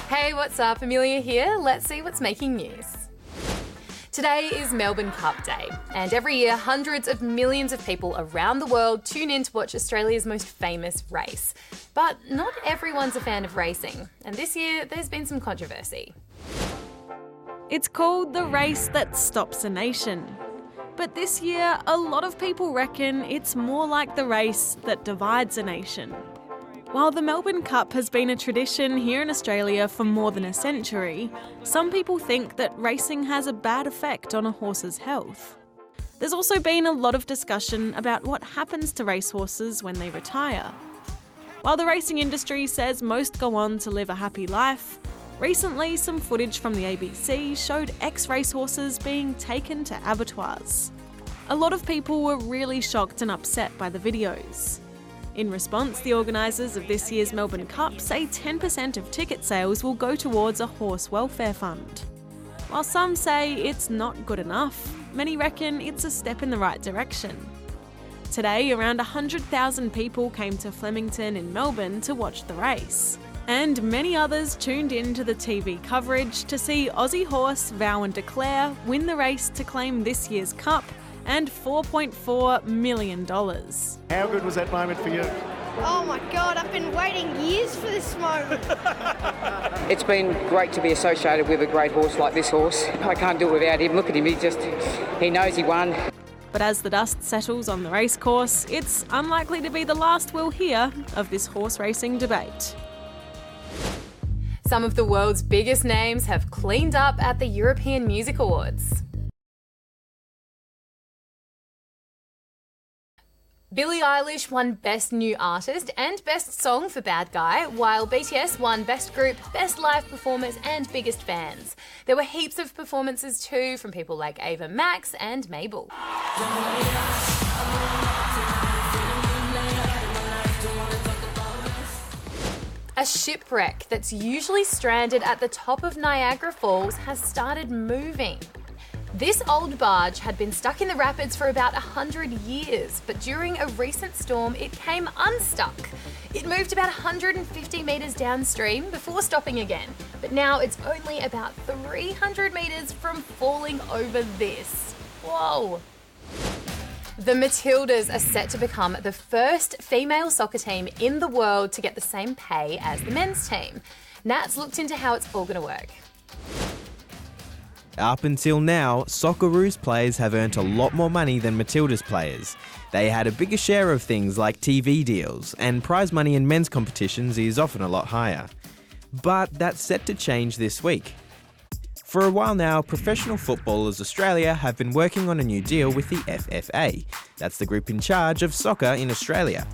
Hey, what's up? Amelia here. Let's see what's making news. Today is Melbourne Cup Day, and every year hundreds of millions of people around the world tune in to watch Australia's most famous race. But not everyone's a fan of racing, and this year there's been some controversy. It's called the race that stops a nation. But this year, a lot of people reckon it's more like the race that divides a nation. While the Melbourne Cup has been a tradition here in Australia for more than a century, some people think that racing has a bad effect on a horse's health. There's also been a lot of discussion about what happens to racehorses when they retire. While the racing industry says most go on to live a happy life, recently some footage from the ABC showed ex-racehorses being taken to abattoirs. A lot of people were really shocked and upset by the videos. In response, the organisers of this year's Melbourne Cup say 10% of ticket sales will go towards a horse welfare fund. While some say it's not good enough, many reckon it's a step in the right direction. Today, around 100,000 people came to Flemington in Melbourne to watch the race. And many others tuned in to the TV coverage to see Aussie horse Vow and Declare win the race to claim this year's cup and $4.4 million. How good was that moment for you? Oh my God, I've been waiting years for this moment. It's been great to be associated with a great horse like this horse. I can't do it without him. Look at him, he knows he won. But as the dust settles on the racecourse, it's unlikely to be the last we'll hear of this horse racing debate. Some of the world's biggest names have cleaned up at the European Music Awards. Billie Eilish won Best New Artist and Best Song for Bad Guy, while BTS won Best Group, Best Live Performers and Biggest Fans. There were heaps of performances too from people like Ava Max and Mabel. A shipwreck that's usually stranded at the top of Niagara Falls has started moving. This old barge had been stuck in the rapids for about 100 years, but during a recent storm it came unstuck. It moved about 150 metres downstream before stopping again, but now it's only about 300 metres from falling over this. Whoa! The Matildas are set to become the first female soccer team in the world to get the same pay as the men's team. Nat's looked into how it's all going to work. Up until now, Socceroos players have earned a lot more money than Matildas players. They had a bigger share of things like TV deals, and prize money in men's competitions is often a lot higher. But that's set to change this week. For a while now, Professional Footballers Australia have been working on a new deal with the FFA. That's the group in charge of soccer in Australia.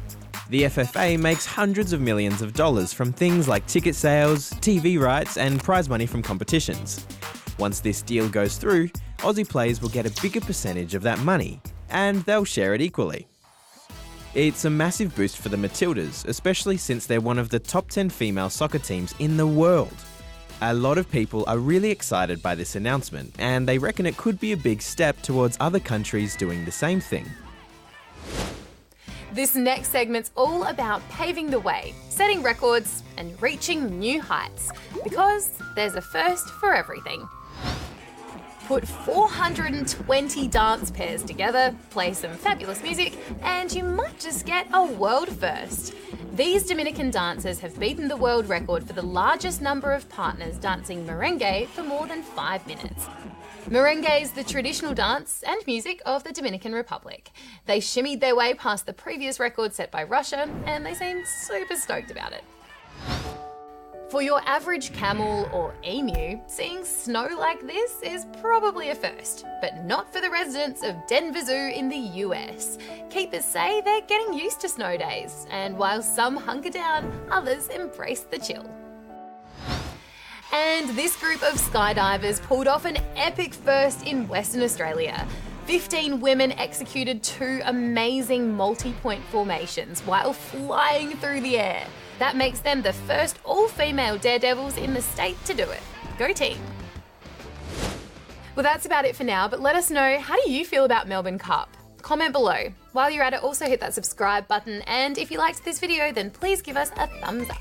The FFA makes hundreds of millions of dollars from things like ticket sales, TV rights, and prize money from competitions. Once this deal goes through, Aussie players will get a bigger percentage of that money, and they'll share it equally. It's a massive boost for the Matildas, especially since they're one of the top 10 female soccer teams in the world. A lot of people are really excited by this announcement, and they reckon it could be a big step towards other countries doing the same thing. This next segment's all about paving the way, setting records, and reaching new heights, because there's a first for everything. Put 420 dance pairs together, play some fabulous music, and you might just get a world first. These Dominican dancers have beaten the world record for the largest number of partners dancing merengue for more than 5 minutes. Merengue is the traditional dance and music of the Dominican Republic. They shimmied their way past the previous record set by Russia, and they seemed super stoked about it. For your average camel or emu, seeing snow like this is probably a first, but not for the residents of Denver Zoo in the US. Keepers say they're getting used to snow days, and while some hunker down, others embrace the chill. And this group of skydivers pulled off an epic first in Western Australia. 15 women executed 2 amazing multi-point formations while flying through the air. That makes them the first all-female daredevils in the state to do it. Go team! Well, that's about it for now, but let us know, how do you feel about Melbourne Cup? Comment below. While you're at it, also hit that subscribe button, and if you liked this video, then please give us a thumbs up.